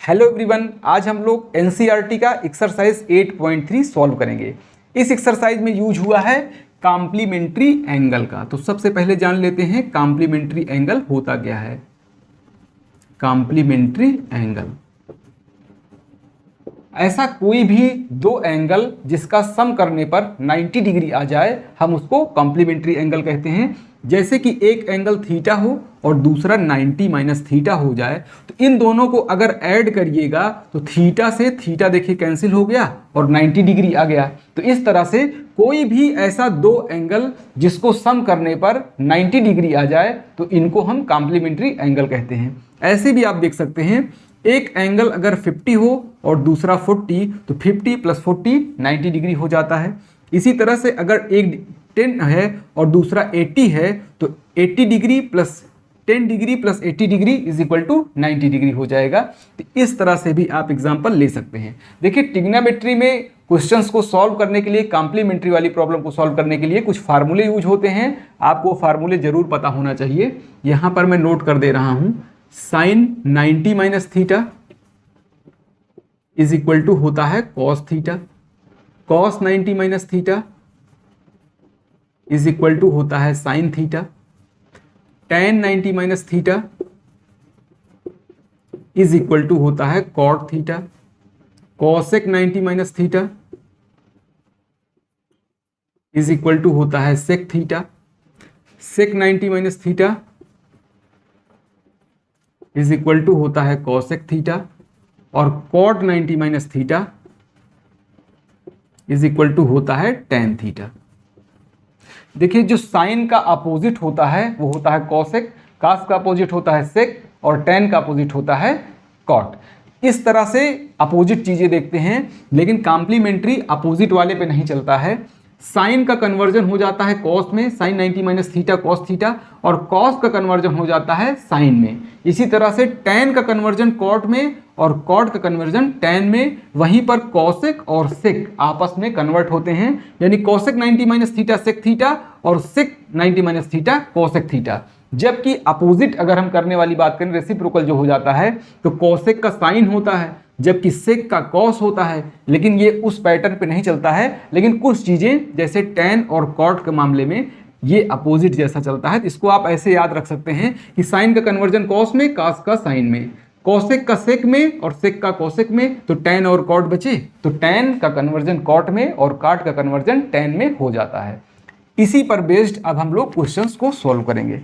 Hello everyone, आज हम लोग एनसीईआरटी का एक्सरसाइज 8.3 सॉल्व करेंगे। इस एक्सरसाइज में यूज हुआ है कॉम्प्लीमेंट्री एंगल का। तो सबसे पहले जान लेते हैं कॉम्प्लीमेंट्री एंगल होता क्या है। कॉम्प्लीमेंट्री एंगल ऐसा कोई भी दो एंगल जिसका सम करने पर 90 डिग्री आ जाए, हम उसको कॉम्प्लीमेंट्री एंगल कहते हैं। जैसे कि एक एंगल थीटा हो और दूसरा 90 माइनस थीटा हो जाए, तो इन दोनों को अगर ऐड करिएगा तो थीटा से थीटा देखिए कैंसिल हो गया और 90 डिग्री आ गया। तो इस तरह से कोई भी ऐसा दो एंगल जिसको सम करने पर 90 डिग्री आ जाए तो इनको हम कॉम्प्लीमेंट्री एंगल कहते हैं। ऐसे भी आप देख सकते हैं, एक एंगल अगर 50 हो और दूसरा 40 तो 50 प्लस 40 90 डिग्री हो जाता है। इसी तरह से अगर एक 10 है और दूसरा 80 है तो 80 degree plus 10 degree plus 80 degree is equal to 90 degree हो जाएगा। तो इस तरह से भी आप एग्जाम्पल ले सकते हैं। देखिए, ट्रिग्नोमेट्री में क्वेश्चंस को सॉल्व करने के लिए, कॉम्प्लीमेंट्री वाली प्रॉब्लम को सॉल्व करने के लिए कुछ फार्मूले यूज होते हैं। आपको फार्मूले जरूर पता होना चाहिए। यहाँ पर मैं नोट कर दे रहा हूँ, sine 90 minus theta is equal to होता है cos theta, cos 90 minus theta is equal to होता है sine theta, tan 90 minus theta is equal to होता है cot theta, cosec 90 minus theta is equal to होता है sec theta, sec 90 minus theta is equal to होता है cosec theta, और cot 90 minus theta is equal to होता है tan theta. देखिए, जो साइन का अपोजिट होता है वो होता है कॉसेक, कास का अपोजिट होता है सेक और टेन का अपोजिट होता है कॉट। इस तरह से अपोजिट चीजें देखते हैं, लेकिन कॉम्प्लीमेंट्री अपोजिट वाले पे नहीं चलता है। साइन का कन्वर्जन हो जाता है कॉस में, sine 90 minus theta cos theta, और कॉस का कन्वर्जन हो जाता है साइन में। इसी तरह से टेन का कन्वर्जन कॉट में और कॉट का कन्वर्जन टेन में। वहीं पर कॉसेक और सेक आपस में कन्वर्ट होते हैं, यानी cosec 90 minus theta sec theta और sec 90 minus theta cosec theta. जबकि अपोजिट अगर हम करने वाली बात करें, रेसिप्रोकल जो हो जाता है, तो कॉसेक का साइन होता है जबकि सेक का कॉस होता है। लेकिन ये उस पैटर्न पे नहीं चलता है, लेकिन कुछ चीजें जैसे टेन और कॉट के मामले में ये अपोजिट जैसा चलता है। इसको आप ऐसे याद रख सकते हैं कि साइन का कन्वर्जन कॉस में, कास का साइन में, कॉसेक का सेक में और सेक का कॉसेक में, तो टेन और कॉट बचे, तो टेन का कन्वर्जन कॉट में और कॉट का कन्वर्जन टेन में हो जाता है। इसी पर बेस्ड अब हम लोग क्वेश्चंस को सॉल्व करेंगे।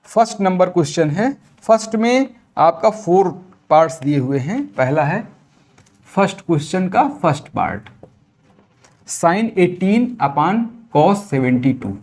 फर्स्ट नंबर क्वेश्चन है। फर्स्ट में आपका 4 पार्ट्स दिए हुए हैं। पहला है फर्स्ट क्वेश्चन का first part, sine 18 upon cos 72।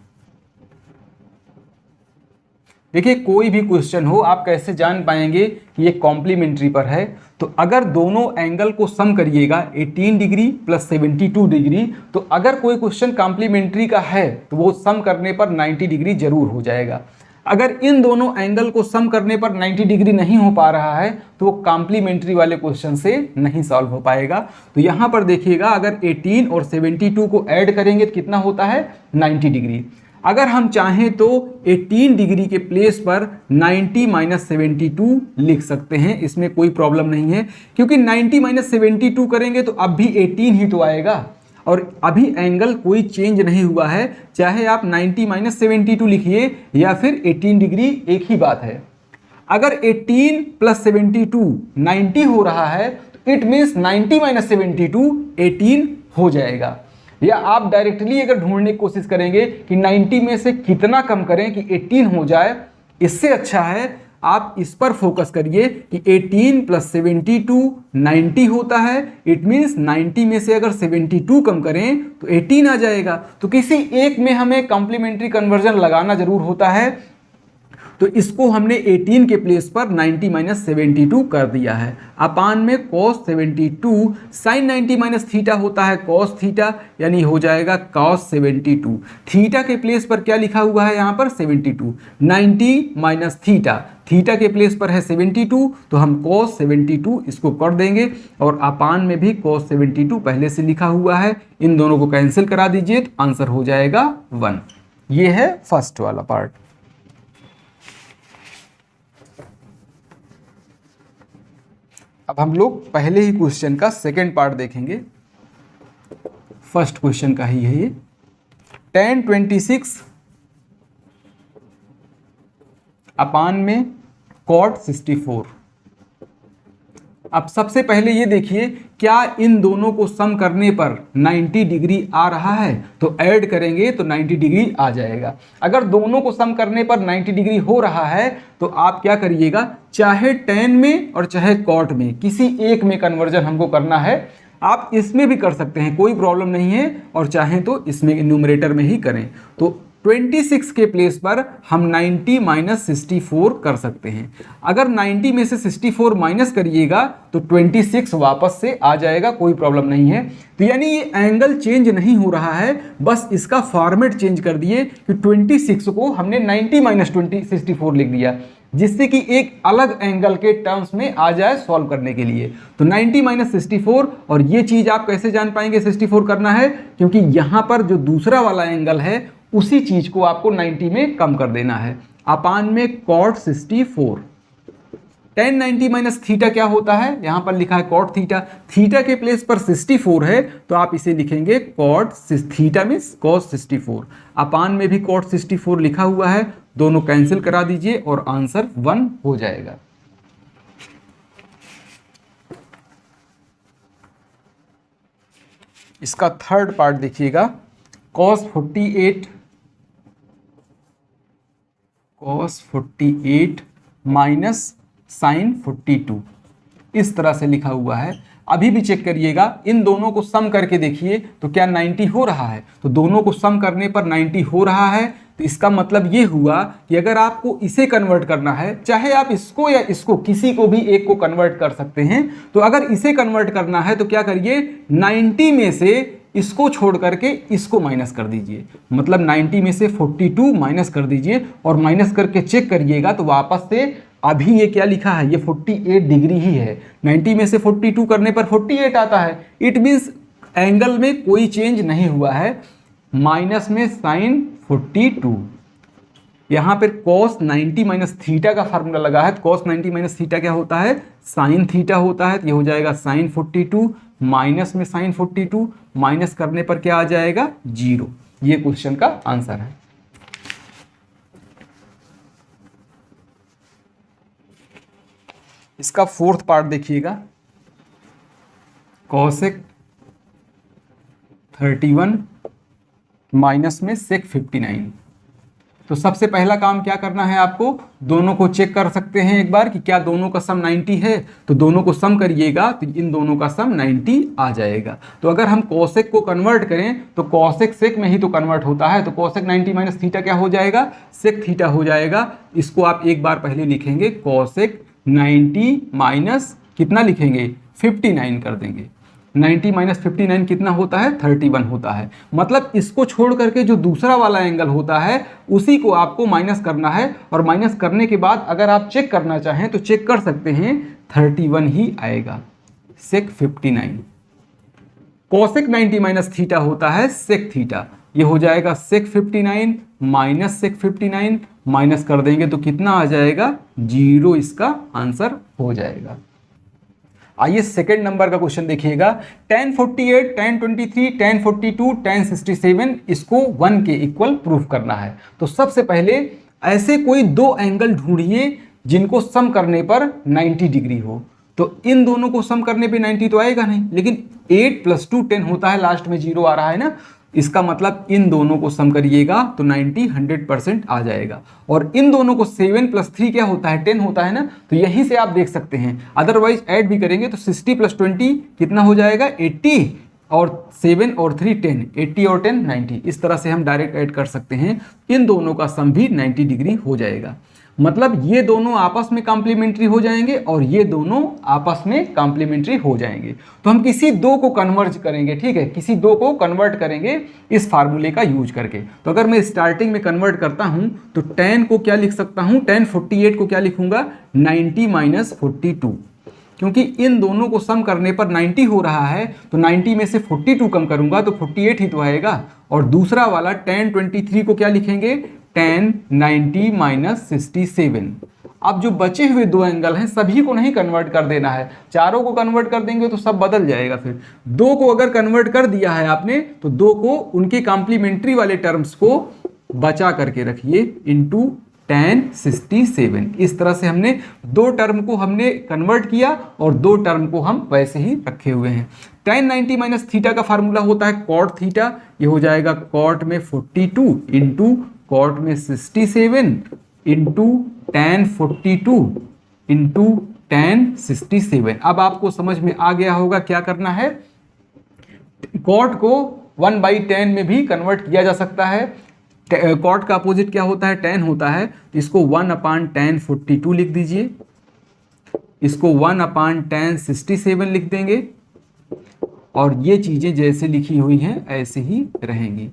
देखिए, कोई भी क्वेश्चन हो, आप कैसे जान पाएंगे कि ये कॉम्प्लीमेंट्री पर है? तो अगर दोनों एंगल को सम करिएगा 18 डिग्री प्लस 72 डिग्री, तो अगर कोई क्वेश्चन कॉम्प्लीमेंट्री का है तो वो सम करने पर 90 डिग्री जरूर हो जाएगा। अगर इन दोनों एंगल को सम करने पर 90 डिग्री नहीं हो पा रहा है तो वो कॉम्प्लीमेंट्री वाले क्वेश्चन से नहीं सॉल्व हो पाएगा। तो यहाँ पर देखिएगा, अगर 18 और 72 को ऐड करेंगे तो कितना होता है 90 डिग्री। अगर हम चाहें तो 18 डिग्री के प्लेस पर 90 माइनस 72 लिख सकते हैं, इसमें कोई प्रॉब्लम नहीं है, क्योंकि 90 माइनस 72 करेंगे तो अब भी 18 ही तो आएगा और अभी एंगल कोई चेंज नहीं हुआ है। चाहे आप 90 माइनस 72 लिखिए या फिर 18 डिग्री, एक ही बात है। अगर 18 प्लस 72 90 हो रहा है तो इट मीन्स 90 माइनस 72 18 हो जाएगा। या आप डायरेक्टली अगर ढूंढने की कोशिश करेंगे कि 90 में से कितना कम करें कि 18 हो जाए, इससे अच्छा है आप इस पर फोकस करिए कि 18 प्लस 72 90 होता है। इट मीन्स 90 में से अगर 72 कम करें तो 18 आ जाएगा। तो किसी एक में हमें कॉम्प्लीमेंट्री कन्वर्जन लगाना जरूर होता है, तो इसको हमने 18 के प्लेस पर 90 माइनस 72 कर दिया है। अपान में cos 72 साइन 90 माइनस थीटा होता है cos थीटा, यानी हो जाएगा cos 72। थीटा के प्लेस पर क्या लिखा हुआ है यहाँ पर 72, 90 माइनस थीटा, थीटा के प्लेस पर है 72, तो हम cos 72 इसको कर देंगे और अपान में भी cos 72 पहले से लिखा हुआ है। इन दोनों को कैंसिल करा दीजिए तो आंसर हो जाएगा 1। ये है फर्स्ट वाला पार्ट। अब हम लोग पहले ही क्वेश्चन का सेकेंड पार्ट देखेंगे, फर्स्ट क्वेश्चन का ही है ये। tan 26 अपान में cot 64। अब सबसे पहले ये देखिए, क्या इन दोनों को सम करने पर 90 डिग्री आ रहा है? तो ऐड करेंगे तो 90 डिग्री आ जाएगा। अगर दोनों को सम करने पर 90 डिग्री हो रहा है तो आप क्या करिएगा, चाहे tan में और चाहे cot में किसी एक में कन्वर्जन हमको करना है। आप इसमें भी कर सकते हैं, कोई प्रॉब्लम नहीं है, और चाहें तो इसमें न्यूमरेटर में ही करें। तो 26 के प्लेस पर हम 90 माइनस 64 कर सकते हैं। अगर 90 में से 64 माइनस करिएगा तो 26 वापस से आ जाएगा, कोई प्रॉब्लम नहीं है। तो यानी ये एंगल चेंज नहीं हो रहा है, बस इसका फॉर्मेट चेंज कर दिए कि 26 को हमने 90 माइनस 64 लिख दिया, जिससे कि एक अलग एंगल के टर्म्स में आ जाए सॉल्व करने के लिए। तो 90 माइनस 64, और ये चीज़ आप कैसे जान पाएंगे 64 करना है, क्योंकि यहाँ पर जो दूसरा वाला एंगल है उसी चीज को आपको 90 में कम कर देना है। अपान में cot 64। tan 90 माइनस थीटा क्या होता है, यहां पर लिखा है cot थीटा। थीटा के प्लेस पर 64 है तो आप इसे लिखेंगे cot थीटा में cos 64। अपान में भी cot 64 लिखा हुआ है, दोनों कैंसिल करा दीजिए और आंसर 1 हो जाएगा। इसका थर्ड पार्ट देखिएगा, cos 48 माइनस साइन 42, इस तरह से लिखा हुआ है। अभी भी चेक करिएगा, इन दोनों को सम करके देखिए तो क्या 90 हो रहा है? तो दोनों को सम करने पर 90 हो रहा है, तो इसका मतलब ये हुआ कि अगर आपको इसे कन्वर्ट करना है, चाहे आप इसको या इसको किसी को भी एक को कन्वर्ट कर सकते हैं। तो अगर इसे कन्वर्ट करना है तो क्या करिए, 90 में से इसको छोड़ करके इसको माइनस कर दीजिए, मतलब 90 में से 42 माइनस कर दीजिए और माइनस करके चेक करिएगा तो वापस से अभी ये क्या लिखा है, ये 48 डिग्री ही है। 90 में से 42 करने पर 48 आता है। इट मीन्स एंगल में कोई चेंज नहीं हुआ है। माइनस में साइन 42, यहाँ पर cos 90 माइनस थीटा का फार्मूला लगा है। cos 90 माइनस थीटा क्या होता है, साइन थीटा होता है। तो ये हो जाएगा साइन 42 माइनस में साइन 42, माइनस करने पर क्या आ जाएगा, 0। ये क्वेश्चन का आंसर है। इसका फोर्थ पार्ट देखिएगा, cosec 31 माइनस में sec 59। तो सबसे पहला काम क्या करना है आपको, दोनों को चेक कर सकते हैं एक बार कि क्या दोनों का सम 90 है। तो दोनों को सम करिएगा तो इन दोनों का सम 90 आ जाएगा। तो अगर हम cosec को कन्वर्ट करें तो cosec sec में ही तो कन्वर्ट होता है। तो cosec 90 माइनस थीटा क्या हो जाएगा, sec थीटा हो जाएगा। इसको आप एक बार पहले लिखेंगे, cosec 90 माइनस कितना लिखेंगे, 59 कर देंगे। 90 माइनस 59 कितना होता है, 31 होता है। मतलब इसको छोड़ करके जो दूसरा वाला एंगल होता है उसी को आपको माइनस करना है, और माइनस करने के बाद अगर आप चेक करना चाहें तो चेक कर सकते हैं, 31 ही आएगा, sec 59। cosec 90 माइनस थीटा होता है sec थीटा, ये हो जाएगा sec 59 माइनस sec 59, माइनस कर देंगे तो कितना आ जाएगा, 0। इसका आंसर हो जाएगा। आइए सेकंड नंबर का क्वेश्चन देखिएगा, tan 48, tan 23, tan 42, tan 67 इसको 1 के इक्वल प्रूफ करना है। तो सबसे पहले ऐसे कोई दो एंगल ढूंढिए जिनको सम करने पर 90 डिग्री हो। तो इन दोनों को सम करने पे 90 तो आएगा नहीं, लेकिन 8 + 2 10 होता है, लास्ट में 0 आ रहा है ना। इसका मतलब इन दोनों को सम करिएगा तो 90 100% आ जाएगा। और इन दोनों को 7 + 3 क्या होता है, 10 होता है ना। तो यहीं से आप देख सकते हैं, अदरवाइज ऐड भी करेंगे तो 60 + 20 कितना हो जाएगा, 80, और 7 और 3 10, 80 और 10 90। इस तरह से हम डायरेक्ट ऐड कर सकते हैं। इन दोनों का सम भी 90 डिग्री हो जाएगा। मतलब ये दोनों आपस में कॉम्प्लीमेंट्री हो जाएंगे और ये दोनों आपस में कॉम्प्लीमेंट्री हो जाएंगे। तो हम किसी दो को कन्वर्ज करेंगे, ठीक है, किसी दो को कन्वर्ट करेंगे इस फार्मूले का यूज करके। तो अगर मैं स्टार्टिंग में कन्वर्ट करता हूं तो tan को क्या लिख सकता हूं, tan 48 को क्या लिखूंगा, 90 माइनस 42, क्योंकि इन दोनों को सम करने पर 90 हो रहा है। तो 90 में से 42 कम करूंगा तो 48 ही तो आएगा। और दूसरा वाला tan 23 को क्या लिखेंगे, tan 90 माइनस 67। अब जो बचे हुए दो एंगल हैं सभी को नहीं कन्वर्ट कर देना है, चारों को कन्वर्ट कर देंगे तो सब बदल जाएगा। फिर दो को अगर कन्वर्ट कर दिया है आपने तो दो को उनके कॉम्प्लीमेंट्री वाले टर्म्स को बचा करके रखिए इंटू tan 67। इस तरह से हमने दो टर्म को हमने कन्वर्ट किया और दो टर्म को हम वैसे ही रखे हुए हैं। tan 90 माइनस थीटा का फार्मूला होता है cot थीटा, ये हो जाएगा cot में 42 इंटू cot में 67 इंटू tan 42 इंटू tan 67। अब आपको समझ में आ गया होगा क्या करना है। cot को 1/10 में भी कन्वर्ट किया जा सकता है। कॉट का अपोजिट क्या होता है, tan होता है। इसको 1/tan 42 लिख दीजिए, इसको 1/tan 67 लिख देंगे और ये चीजें जैसे लिखी हुई हैं ऐसे ही रहेंगी।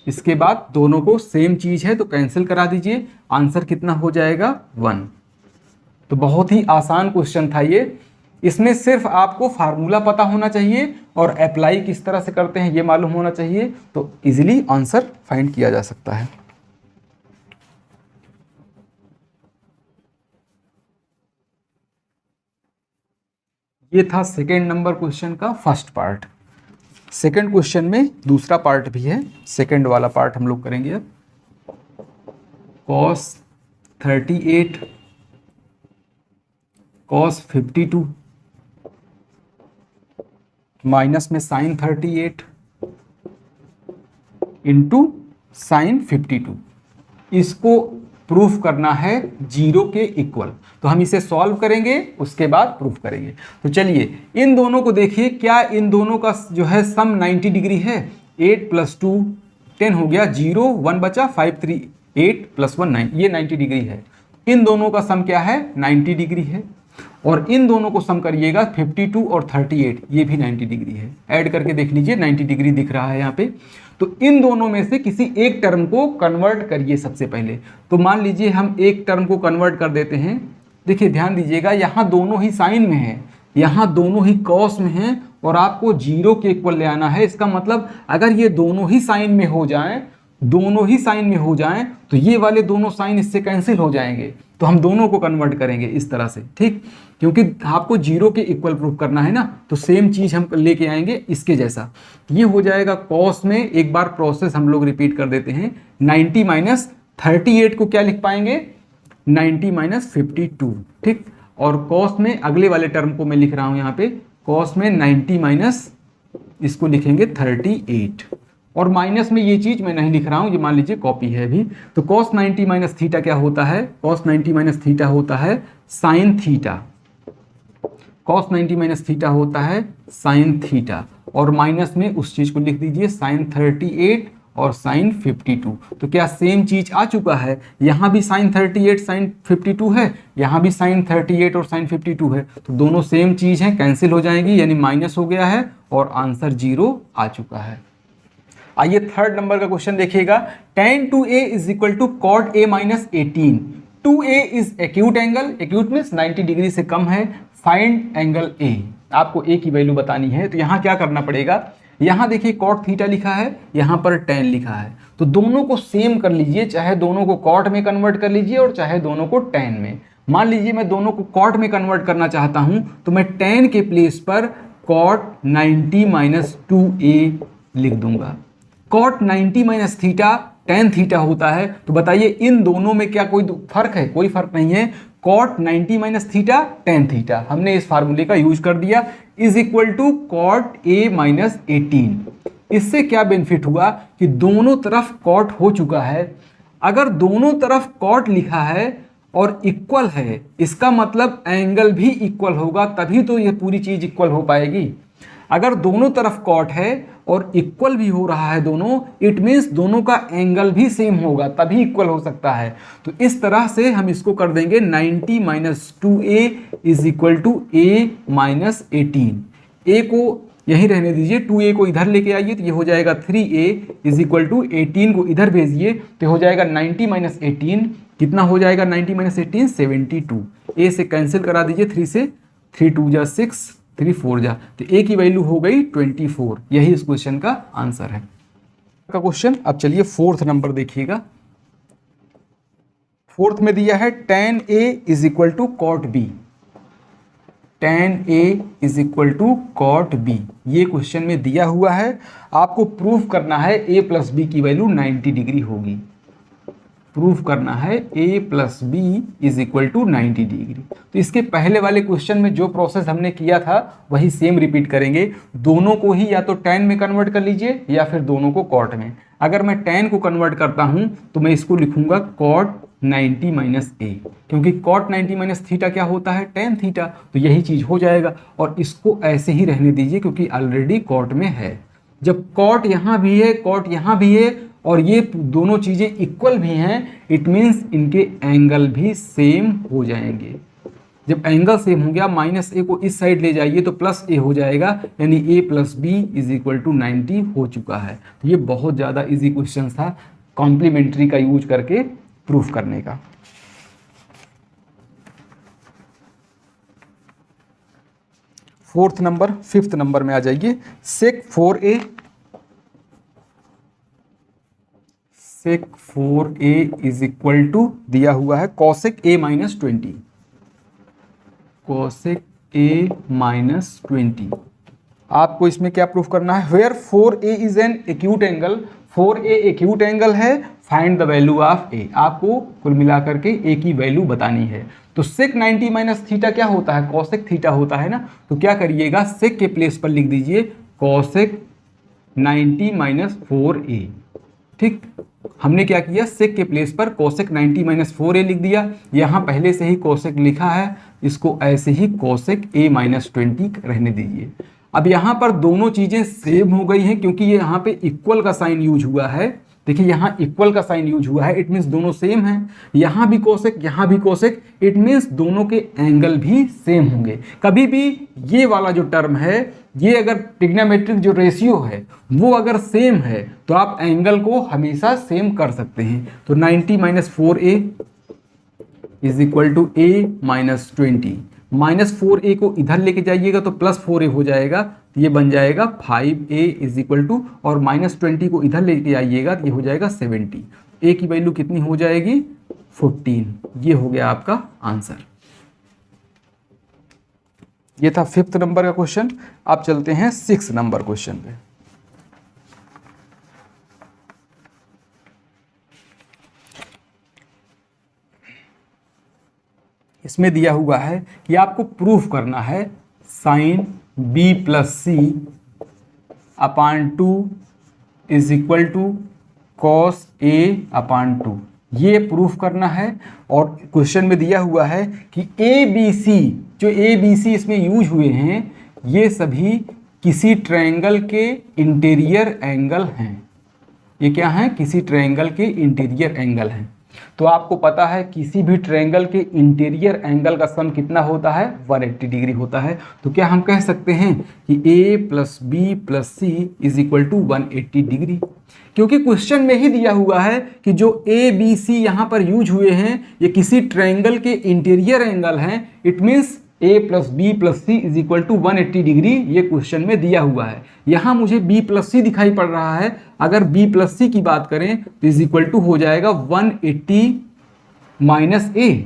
इसके बाद दोनों को सेम चीज है तो कैंसिल करा दीजिए, आंसर कितना हो जाएगा 1। तो बहुत ही आसान क्वेश्चन था ये। इसमें सिर्फ आपको फार्मूला पता होना चाहिए और अप्लाई किस तरह से करते हैं ये मालूम होना चाहिए, तो इजीली आंसर फाइंड किया जा सकता है। ये था सेकेंड नंबर क्वेश्चन का फर्स्ट पार्ट। सेकेंड क्वेश्चन में दूसरा पार्ट भी है, सेकेंड वाला पार्ट हम लोग करेंगे अब। cos 38 cos 52 माइनस में sin 38 इंटू sin 52, इसको प्रूफ करना है जीरो के इक्वल। तो हम इसे सॉल्व करेंगे उसके बाद प्रूफ करेंगे। तो चलिए इन दोनों को देखिए, क्या इन दोनों का जो है सम 90 डिग्री है। 8 + 2 10 हो गया, 0 1 बचा, 5 3 8 + 1 9, ये 90 डिग्री है। इन दोनों का सम क्या है 90 डिग्री है। और इन दोनों को सम करिएगा 52 और 38, ये भी 90 डिग्री है। ऐड करके देख लीजिए 90 डिग्री दिख रहा है यहाँ पे। तो इन दोनों में से किसी एक टर्म को कन्वर्ट करिए सबसे पहले। तो मान लीजिए हम एक टर्म को कन्वर्ट कर देते हैं। देखिए ध्यान दीजिएगा, यहाँ दोनों ही साइन में है, यहाँ दोनों ही कॉस में हैं और आपको जीरो के इक्वल ले आना है। इसका मतलब अगर ये दोनों ही साइन में हो जाएं, दोनों ही साइन में हो जाएं तो ये वाले दोनों साइन इससे कैंसिल हो जाएंगे। तो हम दोनों को कन्वर्ट करेंगे इस तरह से, ठीक, क्योंकि आपको जीरो के इक्वल प्रूफ करना है ना। तो सेम चीज हम लेके आएंगे इसके जैसा। ये हो जाएगा कॉस में, एक बार प्रोसेस हम लोग रिपीट कर देते हैं। 90 माइनस 38 को क्या लिख पाएंगे 90 माइनस 52, ठीक। और कॉस में अगले वाले टर्म को मैं लिख रहा हूं यहाँ पे, कॉस में 90 माइनस इसको लिखेंगे 38। और माइनस में ये चीज मैं नहीं लिख रहा हूं, ये मान लीजिए कॉपी है अभी। तो cos 90 माइनस थीटा क्या होता है, cos 90 माइनस थीटा होता है sine theta. cos 90 minus theta होता है साइन थीटा और माइनस में उस चीज को लिख दीजिए साइन 38 और साइन 52। तो क्या सेम चीज आ चुका है, यहाँ भी साइन 38 साइन 52 है, यहाँ भी साइन 38 और साइन 52 है। तो दोनों सेम चीज है, कैंसिल हो जाएंगी, यानी माइनस हो गया है और आंसर 0 आ चुका है। आइए थर्ड नंबर का क्वेश्चन देखिएगा। tan 2a is equal to cot a minus 18। 2a is acute angle, acute means 90 degree से कम है। फाइंड एंगल a, आपको a की वैल्यू बतानी है। तो यहाँ क्या करना पड़ेगा, यहाँ देखिए cot थीटा लिखा है, यहाँ पर tan लिखा है। तो दोनों को सेम कर लीजिए, चाहे दोनों को cot में कन्वर्ट कर लीजिए और चाहे दोनों को tan में। मान लीजिए मैं दोनों को cot में कन्वर्ट करना चाहता हूँ तो मैं tan के प्लेस पर cot 90 माइनस 2a लिख दूंगा। cot 90 minus theta tan theta होता है। तो बताइए इन दोनों में क्या कोई फर्क है, कोई फर्क नहीं है। cot 90 minus theta tan theta, हमने इस फार्मूले का यूज कर दिया, is equal to cot a minus 18। इससे क्या बेनिफिट हुआ कि दोनों तरफ cot हो चुका है। अगर दोनों तरफ cot लिखा है और इक्वल है, इसका मतलब एंगल भी इक्वल होगा, तभी तो ये पूरी चीज इक्वल हो पाएगी। अगर दोनों तरफ cot है और इक्वल भी हो रहा है दोनों, इट मीन्स दोनों का एंगल भी सेम होगा, तभी इक्वल हो सकता है। तो इस तरह से हम इसको कर देंगे 90 minus 2a is equal to a minus 18। a को यहीं रहने दीजिए, 2a को इधर लेके आइए तो ये हो जाएगा 3a इज इक्वल टू 18 को इधर भेजिए तो हो जाएगा 90 माइनस 18। कितना हो जाएगा 90 माइनस 18 72। a से कैंसिल करा दीजिए, 3 से 3 2 जा 6 3 4 जा, तो a की वैल्यू हो गई 24। यही इस क्वेश्चन का आंसर है का क्वेश्चन। अब चलिए फोर्थ नंबर देखिएगा। फोर्थ में दिया है tan A is equal to cot B, tan A is equal to cot B, ये क्वेश्चन में दिया हुआ है। आपको प्रूफ करना है A प्लस बी की वैल्यू 90 डिग्री होगी, प्रूफ करना है A plus B is equal to 90 degree. तो इसके पहले वाले क्वेश्चन में जो प्रोसेस हमने किया था वही सेम रिपीट करेंगे। दोनों को ही या तो tan में कन्वर्ट कर लीजिए या फिर दोनों को cot में। अगर मैं tan को कन्वर्ट करता हूं तो मैं इसको लिखूंगा cot 90 माइनस ए, क्योंकि cot 90 माइनस थीटा क्या होता है, tan थीटा, तो यही चीज़ हो जाएगा। और इसको ऐसे ही रहने दीजिए क्योंकि ऑलरेडी cot में है। जब cot यहाँ भी है, cot यहाँ भी है और ये दोनों चीज़ें इक्वल भी हैं, इट मीन्स इनके एंगल भी सेम हो जाएंगे। जब एंगल सेम हो गया, माइनस ए को इस साइड ले जाइए तो प्लस ए हो जाएगा, यानी A plus B is equal to 90 हो चुका है। ये बहुत ज़्यादा इजी क्वेश्चन था कॉम्प्लीमेंट्री का यूज करके प्रूफ करने का। फिफ्थ नंबर में आ जाइए। सेक 4a इज इक्वल टू दिया हुआ है cosec a minus 20, cosec a minus 20। आपको इसमें क्या प्रूफ करना है, where 4a is an acute angle, 4a acute angle है, find the value of a। आपको कुल मिलाकर के a की वैल्यू बतानी है। तो सेक 90 माइनस थीटा क्या होता है, कॉसेक थीटा होता है ना। तो क्या करिएगा, सेक के प्लेस पर लिख दीजिए कॉसेक 90 माइनस 4a। ठीक, हमने क्या किया, सेक के प्लेस पर कोसेक 90 माइनस 4a लिख दिया। यहाँ पहले से ही कोसेक लिखा है, इसको ऐसे ही कोसेक a माइनस 20 रहने दीजिए। अब यहाँ पर दोनों चीज़ें सेम हो गई हैं क्योंकि ये यहाँ पे इक्वल का साइन यूज हुआ है। देखिए यहाँ इक्वल का साइन यूज हुआ है, इट मीन्स दोनों सेम हैं। यहाँ भी कोसेक, यहाँ भी कोसेक, इट मीन्स दोनों के एंगल भी सेम होंगे। कभी भी ये वाला जो टर्म है, ये अगर ट्रिग्नोमेट्रिक जो रेशियो है वो अगर सेम है तो आप एंगल को हमेशा सेम कर सकते हैं। तो 90 minus 4a is equal to a minus 20, minus 4a को इधर लेके जाइएगा तो प्लस 4a हो जाएगा, तो ये बन जाएगा 5a इज इक्वल टू, और माइनस 20 को इधर लेके आइएगा तो ये हो जाएगा 70। a की वैल्यू कितनी हो जाएगी, 14। ये हो गया आपका आंसर। ये था 5th नंबर का क्वेश्चन। अब चलते हैं 6th नंबर क्वेश्चन पे। इसमें दिया हुआ है कि आपको प्रूफ करना है sine b plus C upon 2 is equal to cos a upon 2, ये प्रूफ करना है। और क्वेश्चन में दिया हुआ है कि ABC, जो ABC इसमें यूज हुए हैं, ये सभी किसी ट्रायंगल के इंटीरियर एंगल हैं। ये क्या हैं, किसी ट्रायंगल के इंटीरियर एंगल हैं। तो आपको पता है किसी भी ट्रायंगल के इंटीरियर एंगल का सम कितना होता है, 180 डिग्री होता है। तो क्या हम कह सकते हैं कि a plus B plus C is equal to 180 degree, क्योंकि क्वेश्चन में ही दिया हुआ है कि जो ए बी सी यहाँ पर यूज हुए हैं ये किसी ट्रायंगल के इंटीरियर एंगल हैं। It means a plus B plus C is equal to 180 degree, ये क्वेश्चन में दिया हुआ है। यहाँ मुझे b प्लस सी दिखाई पड़ रहा है, अगर b प्लस सी की बात करें तो इज इक्वल टू हो जाएगा 180 माइनस a।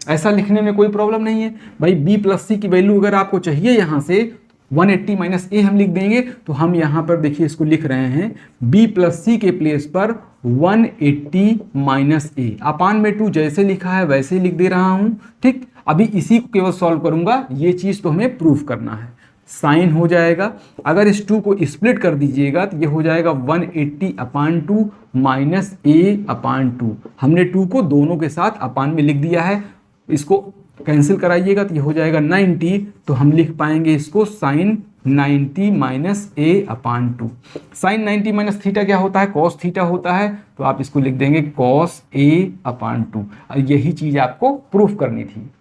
ऐसा लिखने में कोई प्रॉब्लम नहीं है भाई। b प्लस सी की वैल्यू अगर आपको चाहिए यहाँ से 180 माइनस a हम लिख देंगे। तो हम यहाँ पर देखिए इसको लिख रहे हैं b प्लस सी के प्लेस पर 180 माइनस a अपान में 2 जैसे लिखा है वैसे ही लिख दे रहा हूँ। ठीक, अभी इसी को केवल सॉल्व करूंगा, ये चीज़ तो हमें प्रूफ करना है। साइन हो जाएगा, अगर इस 2 को स्प्लिट कर दीजिएगा तो ये हो जाएगा 180 अपान 2 माइनस a अपान 2। हमने 2 को दोनों के साथ अपान में लिख दिया है, इसको कैंसिल कराइएगा तो ये हो जाएगा 90। तो हम लिख पाएंगे इसको sine 90 minus a upon 2। Sine 90 minus theta क्या होता है, कॉस थीटा होता है, तो आप इसको लिख देंगे कॉस a अपान 2। यही चीज़ आपको प्रूफ करनी थी।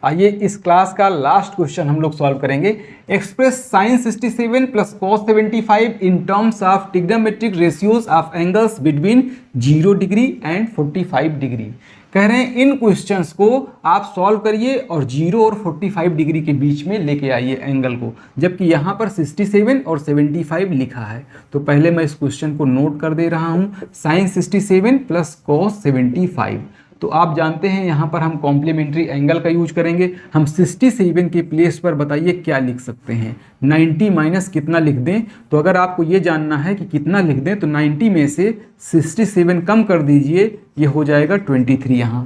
आइए इस क्लास का लास्ट क्वेश्चन हम लोग सॉल्व करेंगे। Express sine 67 plus cos 75 in terms of trigonometric ratios of angles between 0 degree and 45 degree. कह रहे हैं इन क्वेश्चंस को आप सॉल्व करिए और 0 और 45 डिग्री के बीच में लेके आइए एंगल को, जबकि यहाँ पर 67 और 75 लिखा है। तो पहले मैं इस क्वेश्चन को नोट कर दे रहा हूँ, साइन 67 प्लस कॉस 75। तो आप जानते हैं यहाँ पर हम कॉम्प्लीमेंट्री एंगल का यूज करेंगे। हम 67 के प्लेस पर बताइए क्या लिख सकते हैं, 90 माइनस कितना लिख दें। तो अगर आपको ये जानना है कि कितना लिख दें तो 90 में से 67 कम कर दीजिए, ये हो जाएगा 23 यहाँ।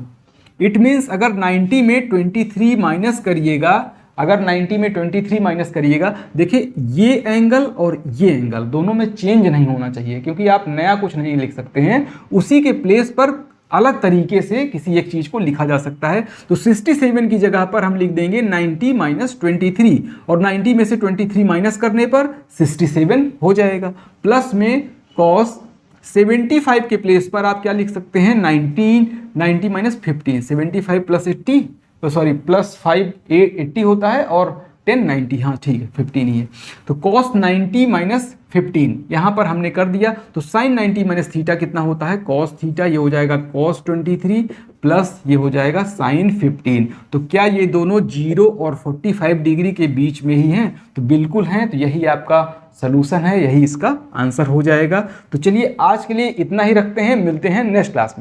इट मीन्स अगर 90 में 23 माइनस करिएगा, अगर 90 में 23 माइनस करिएगा, देखिए ये एंगल और ये एंगल दोनों में चेंज नहीं होना चाहिए, क्योंकि आप नया कुछ नहीं लिख सकते हैं, उसी के प्लेस पर अलग तरीके से किसी एक चीज़ को लिखा जा सकता है। तो 67 की जगह पर हम लिख देंगे 90 माइनस 23, और 90 में से 23 माइनस करने पर 67 हो जाएगा। प्लस में कॉस 75 के प्लेस पर आप क्या लिख सकते हैं, 90 माइनस 15, 75 प्लस 80, सॉरी प्लस 5 80 होता है, और 10 90, हाँ ठीक है 15 ही है। तो cos 90 माइनस 15 यहाँ पर हमने कर दिया। तो sin 90 माइनस थीटा कितना होता है, cos थीटा, ये हो जाएगा cos 23 प्लस ये हो जाएगा sin 15। तो क्या ये दोनों 0 और 45 डिग्री के बीच में ही हैं? तो बिल्कुल हैं। तो यही आपका सलूशन है, यही इसका आंसर हो जाएगा। तो चलिए आज के लिए इतना ही रखते हैं, मिलते हैं नेक्स्ट क्लास में।